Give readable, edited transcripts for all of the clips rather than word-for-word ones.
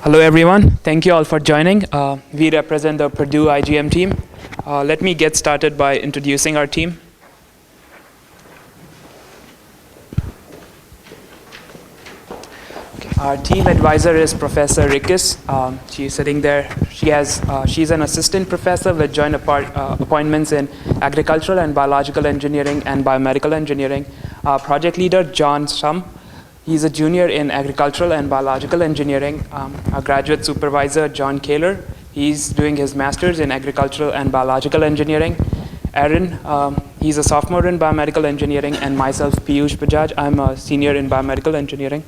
Hello everyone, thank you all for joining. We represent the Purdue iGEM team. Let me get started by introducing our team. Our team advisor is Professor Rickes. She's sitting there. She's an assistant professor with joint appointments in agricultural and biological engineering and biomedical engineering. Project leader, John Sum. He's a junior in agricultural and biological engineering. Our graduate supervisor, John Kaler. He's doing his master's in agricultural and biological engineering. Aaron, he's a sophomore in biomedical engineering, and myself, Piyush Bajaj. I'm a senior in biomedical engineering.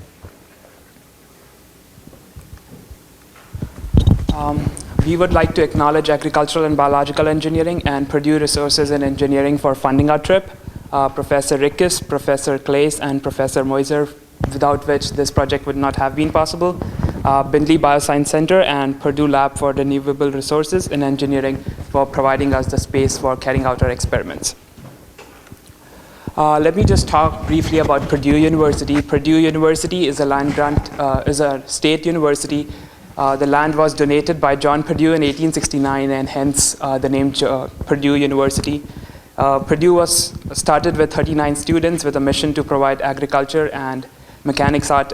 We would like to acknowledge agricultural and biological engineering and Purdue Resources in Engineering for funding our trip. Professor Rickes, Professor Claes, and Professor Moiser, without which this project would not have been possible. Bindley Bioscience Center and Purdue Lab for Renewable Resources in Engineering for providing us the space for carrying out our experiments. Let me just talk briefly about Purdue University. Purdue University is a land grant, is a state university. The land was donated by John Purdue in 1869, and hence the name Purdue University. Purdue was started with 39 students with a mission to provide agriculture and mechanics art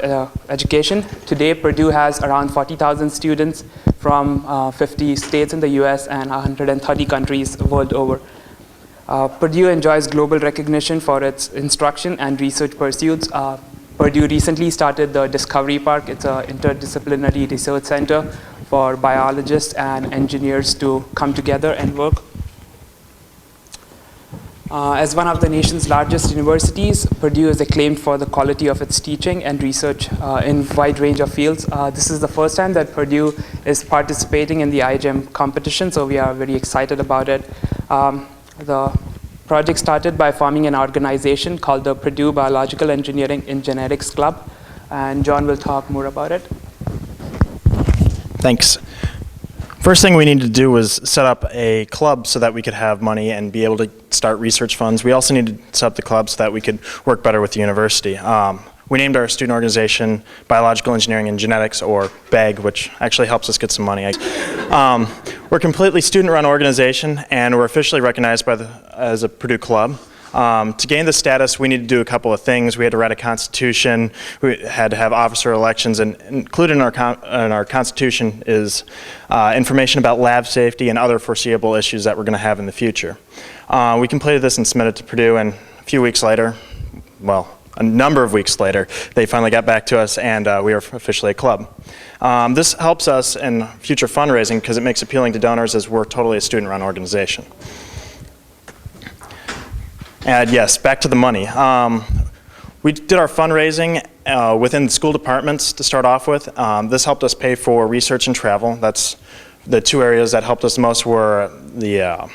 education. Today, Purdue has around 40,000 students from 50 states in the US and 130 countries world over. Purdue enjoys global recognition for its instruction and research pursuits. Purdue recently started the Discovery Park. It's an interdisciplinary research center for biologists and engineers to come together and work. As one of the nation's largest universities, Purdue is acclaimed for the quality of its teaching and research in a wide range of fields. This is the first time that Purdue is participating in the iGEM competition, so we are very excited about it. The project started by forming an organization called the Purdue Biological Engineering in Genetics Club, and John will talk more about it. Thanks. First thing we needed to do was set up a club so that we could have money and be able to start research funds. We also needed to set up the club so that we could work better with the university. We named our student organization Biological Engineering and Genetics, or BEG, which actually helps us get some money. We're a completely student-run organization, and we're officially recognized as a Purdue club. To gain the status, we needed to do a couple of things. We had to write a constitution, we had to have officer elections, and included in our constitution is information about lab safety and other foreseeable issues that we're going to have in the future. We completed this and submitted to Purdue, and a few weeks later, well, a number of weeks later, they finally got back to us, and we are officially a club. This helps us in future fundraising because it makes appealing to donors, as we're totally a student-run organization. And yes, back to the money. We did our fundraising within the school departments to start off with. This helped us pay for research and travel. That's the two areas that helped us most were the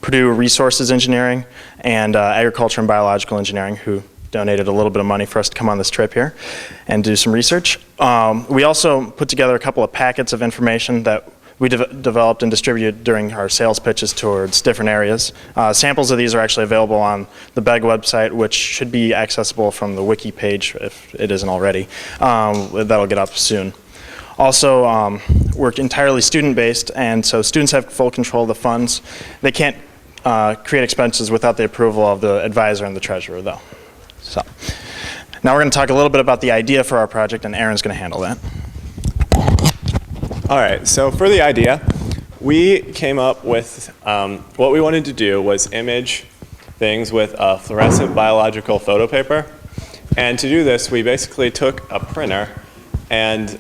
Purdue Resources Engineering and Agriculture and Biological Engineering, who donated a little bit of money for us to come on this trip here and do some research. We also put together a couple of packets of information that we developed and distributed during our sales pitches towards different areas. Samples of these are actually available on the BEG website, which should be accessible from the wiki page if it isn't already. That'll get up soon. Also, we're entirely student-based, and so students have full control of the funds. They can't create expenses without the approval of the advisor and the treasurer, though. So, now we're going to talk a little bit about the idea for our project, and Aaron's going to handle that. All right, so for the idea, we came up with what we wanted to do was image things with a fluorescent biological photo paper. And to do this, we basically took a printer and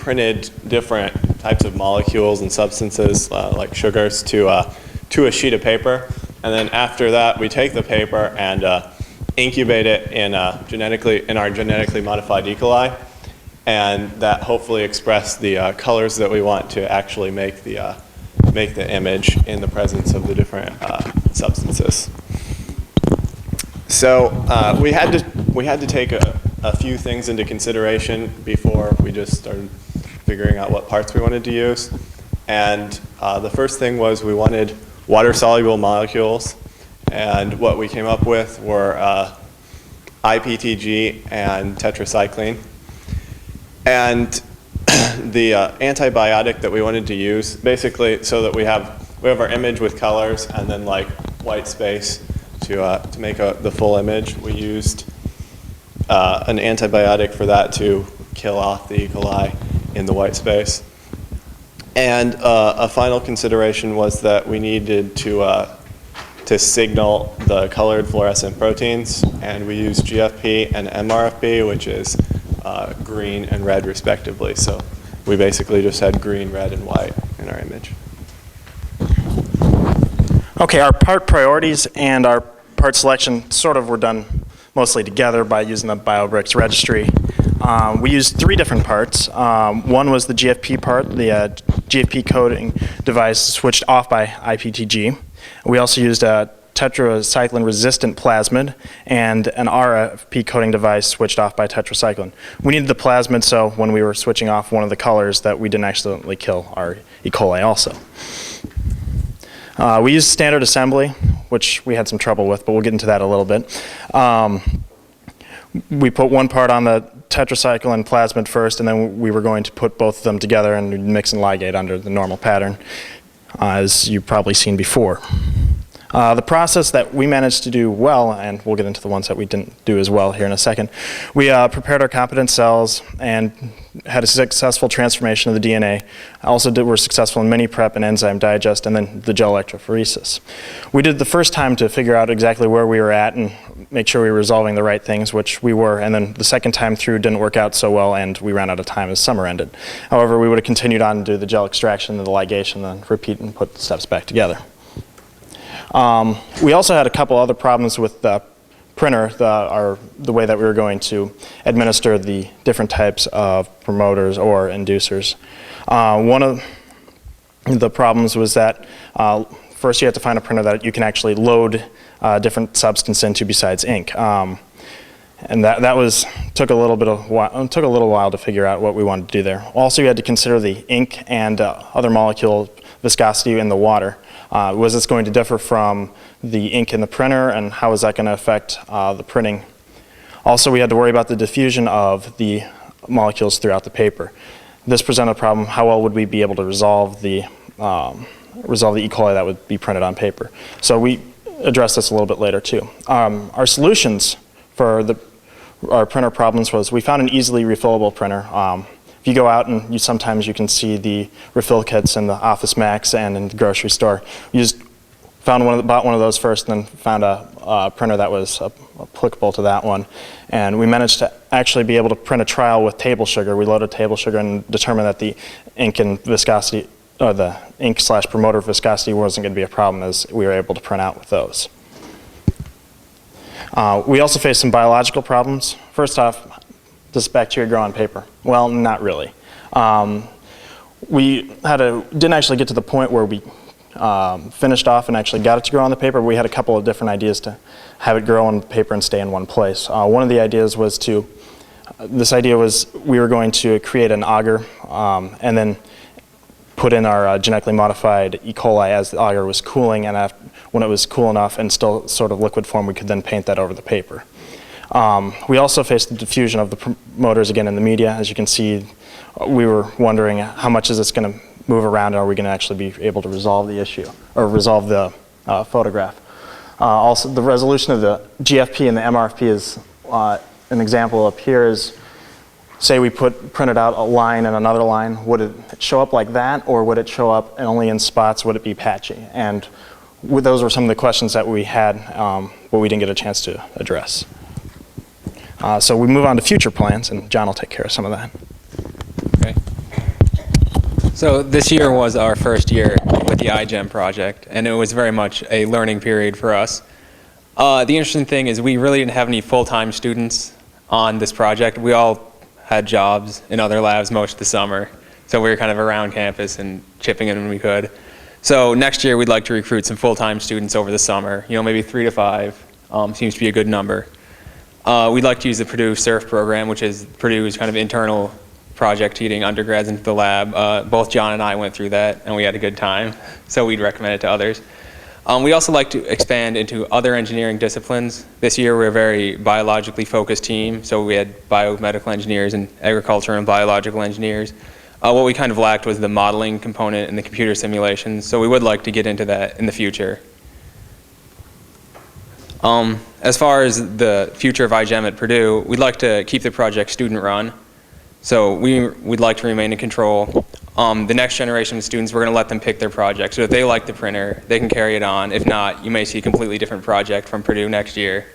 printed different types of molecules and substances like sugars to a sheet of paper. And then after that, we take the paper and incubate it in our genetically modified E. coli. And that hopefully express the colors that we want to actually make the image in the presence of the different substances. So we had to take a few things into consideration before we just started figuring out what parts we wanted to use. And the first thing was we wanted water-soluble molecules, and what we came up with were IPTG and tetracycline. And the antibiotic that we wanted to use, basically so that we have our image with colors and then like white space to make the full image, we used an antibiotic for that to kill off the E. coli in the white space. And a final consideration was that we needed to signal the colored fluorescent proteins, and we used GFP and MRFP, which is green and red respectively. So we basically just had green, red, and white in our image. Okay, our part priorities and our part selection sort of were done mostly together by using the BioBricks registry. We used 3 different parts. One was the GFP part, the GFP coding device switched off by IPTG. We also used a tetracycline-resistant plasmid and an RFP coding device switched off by tetracycline. We needed the plasmid so when we were switching off one of the colors that we didn't accidentally kill our E. coli also. We used standard assembly, which we had some trouble with, but we'll get into that a little bit. We put one part on the tetracycline plasmid first, and then we were going to put both of them together and mix and ligate under the normal pattern, as you've probably seen before. The process that we managed to do well, and we'll get into the ones that we didn't do as well here in a second, we prepared our competent cells and had a successful transformation of the DNA. Also were successful in mini prep and enzyme digest, and then the gel electrophoresis. We did the first time to figure out exactly where we were at and make sure we were resolving the right things, which we were, and then the second time through didn't work out so well and we ran out of time as summer ended. However, we would have continued on to do the gel extraction and the ligation, and then repeat and put the steps back together. We also had a couple other problems with the printer, the way that we were going to administer the different types of promoters or inducers. One of the problems was that first you have to find a printer that you can actually load different substance into besides ink. And that took a little while to figure out what we wanted to do there. Also, you had to consider the ink and other molecule viscosity in the water. Was this going to differ from the ink in the printer, and how is that going to affect the printing? Also, we had to worry about the diffusion of the molecules throughout the paper. This presented a problem: how well would we be able to resolve the E. coli that would be printed on paper? So we addressed this a little bit later too. Our solutions for our printer problems was we found an easily refillable printer. If you go out and sometimes you can see the refill kits in the Office Max and in the grocery store. We bought one of those first, and then found a printer that was applicable to that one. And we managed to actually be able to print a trial with table sugar. We loaded table sugar and determined that the ink and viscosity, or the ink/promoter viscosity wasn't going to be a problem, as we were able to print out with those. We also faced some biological problems. First off, does bacteria grow on paper? Well, not really. We didn't actually get to the point where we finished off and actually got it to grow on the paper. We had a couple of different ideas to have it grow on paper and stay in one place. One of the ideas was we were going to create an agar and then put in our genetically modified E. coli as the agar was cooling, and when it was cool enough and still sort of liquid form, we could then paint that over the paper. We also faced the diffusion of the promoters again in the media. As you can see, we were wondering how much is this going to move around, and are we going to actually be able to resolve the issue, or resolve the photograph. Also, the resolution of the GFP and the MRFP is an example up here is, say we printed out a line and another line, would it show up like that, or would it show up only in spots? Would it be patchy? And those were some of the questions that we had, but we didn't get a chance to address. So we move on to future plans, and John will take care of some of that. Okay. So this year was our first year with the iGEM project, and it was very much a learning period for us. The interesting thing is we really didn't have any full-time students on this project. We all had jobs in other labs most of the summer, so we were kind of around campus and chipping in when we could. So next year we'd like to recruit some full-time students over the summer, maybe 3 to 5, seems to be a good number. We'd like to use the Purdue SURF program, which is Purdue's kind of internal project heating undergrads into the lab. Both John and I went through that, and we had a good time, so we'd recommend it to others. We also like to expand into other engineering disciplines. This year we're a very biologically focused team, so we had biomedical engineers and agriculture and biological engineers. What we kind of lacked was the modeling component and the computer simulations, so we would like to get into that in the future. As far as the future of iGEM at Purdue, we'd like to keep the project student-run. So we'd like to remain in control. The next generation of students, we're going to let them pick their project. So if they like the printer, they can carry it on. If not, you may see a completely different project from Purdue next year.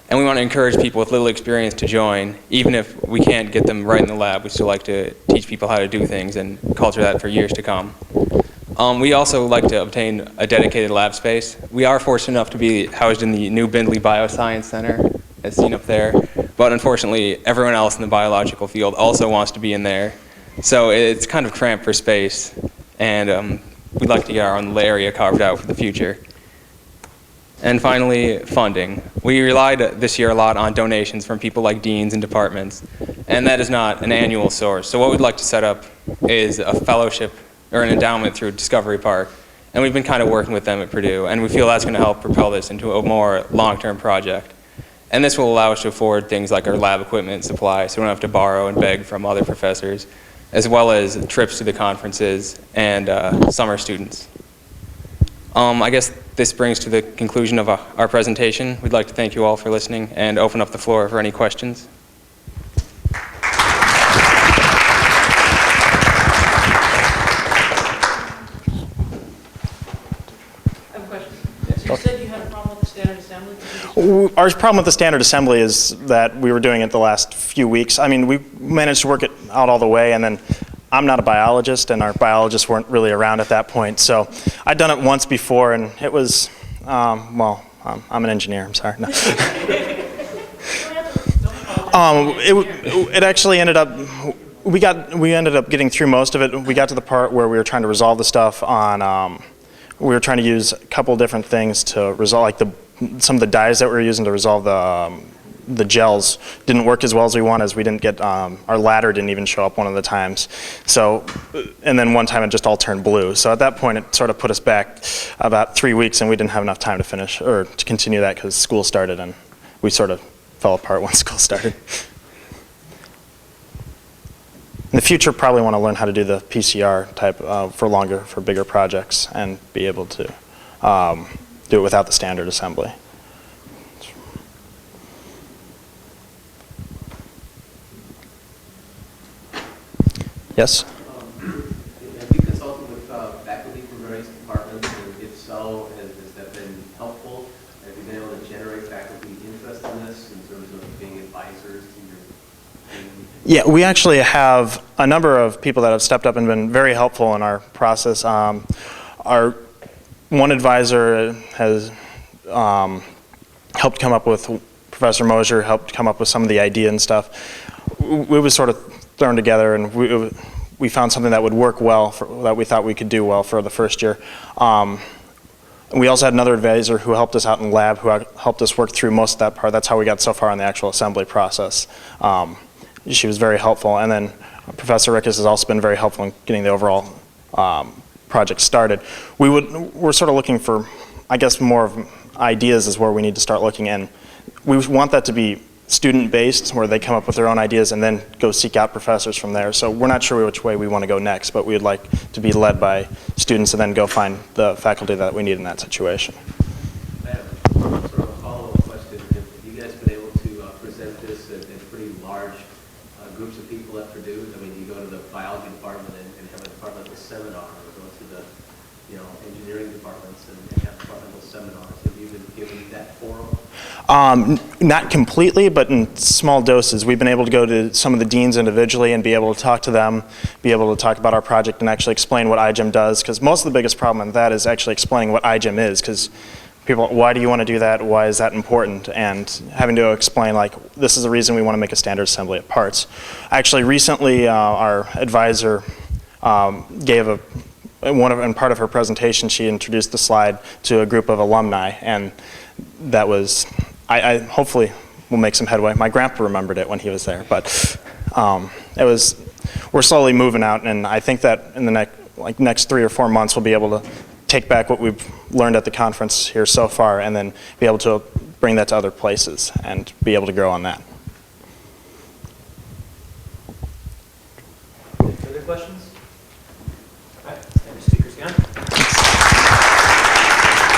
And we want to encourage people with little experience to join. Even if we can't get them right in the lab, we still like to teach people how to do things and culture that for years to come. We also like to obtain a dedicated lab space. We are fortunate enough to be housed in the new Bindley Bioscience Center, as seen up there. But unfortunately, everyone else in the biological field also wants to be in there. So it's kind of cramped for space, and we'd like to get our own area carved out for the future. And finally, funding. We relied this year a lot on donations from people like deans and departments, and that is not an annual source. So what we'd like to set up is a fellowship or an endowment through Discovery Park, and we've been kind of working with them at Purdue, and we feel that's going to help propel this into a more long-term project. And this will allow us to afford things like our lab equipment and supply, so we don't have to borrow and beg from other professors, as well as trips to the conferences and summer students. I guess this brings to the conclusion of our presentation. We'd like to thank you all for listening and open up the floor for any questions. You said you had a problem with the standard assembly? Our problem with the standard assembly is that we were doing it the last few weeks. I mean, we managed to work it out all the way, and then I'm not a biologist, and our biologists weren't really around at that point. So I'd done it once before, and it was, well, I'm an engineer, I'm sorry. No. It actually ended up, we ended up getting through most of it. We got to the part where we were trying to resolve the stuff on, we were trying to use a couple different things to resolve, like some of the dyes that we were using to resolve the gels didn't work as well as we wanted, as we didn't get, our ladder didn't even show up one of the times. So, and then one time it just all turned blue. So at that point it sort of put us back about 3 weeks, and we didn't have enough time to finish, or to continue that, because school started and we sort of fell apart when school started. In the future, probably want to learn how to do the PCR type for bigger projects, and be able to do it without the standard assembly. Yes? Have you consulted with faculty from various departments, and if so, has that been helpful? Have you been able to generate faculty interest in this in terms of being advisors to your team? Yeah, we actually have a number of people that have stepped up and been very helpful in our process. Our one advisor has helped come up with, Professor Mosier helped come up with some of the idea and stuff. We was sort of thrown together, and we found something that would work well, that we thought we could do well for the first year. We also had another advisor who helped us out in lab, who helped us work through most of that part. That's how we got so far in the actual assembly process. She was very helpful, and then Professor Rickus has also been very helpful in getting the overall project started. We're sort of looking for, I guess, more of ideas is where we need to start looking, and we want that to be student-based, where they come up with their own ideas and then go seek out professors from there. So we're not sure which way we want to go next, but we would like to be led by students and then go find the faculty that we need in that situation. I have sort of a follow-up question. Have you guys been able to present this in pretty large groups of people at Purdue? I mean, you go to the biology department and have a departmental seminar, or go to the engineering departments and have departmental seminars. Have you been given that forum? Not completely, but in small doses. We've been able to go to some of the deans individually and be able to talk to them, be able to talk about our project and actually explain what iGEM does, because most of the biggest problem in that is actually explaining what iGEM is, because people, why do you want to do that? Why is that important? And having to explain, like, this is the reason we want to make a standard assembly of parts. Actually, recently, our advisor gave in part of her presentation, she introduced the slide to a group of alumni, and that was, I hopefully will make some headway. My grandpa remembered it when he was there, but we're slowly moving out, and I think that in the next 3 or 4 months we'll be able to take back what we've learned at the conference here so far and then be able to bring that to other places and be able to grow on that. Further questions? All right.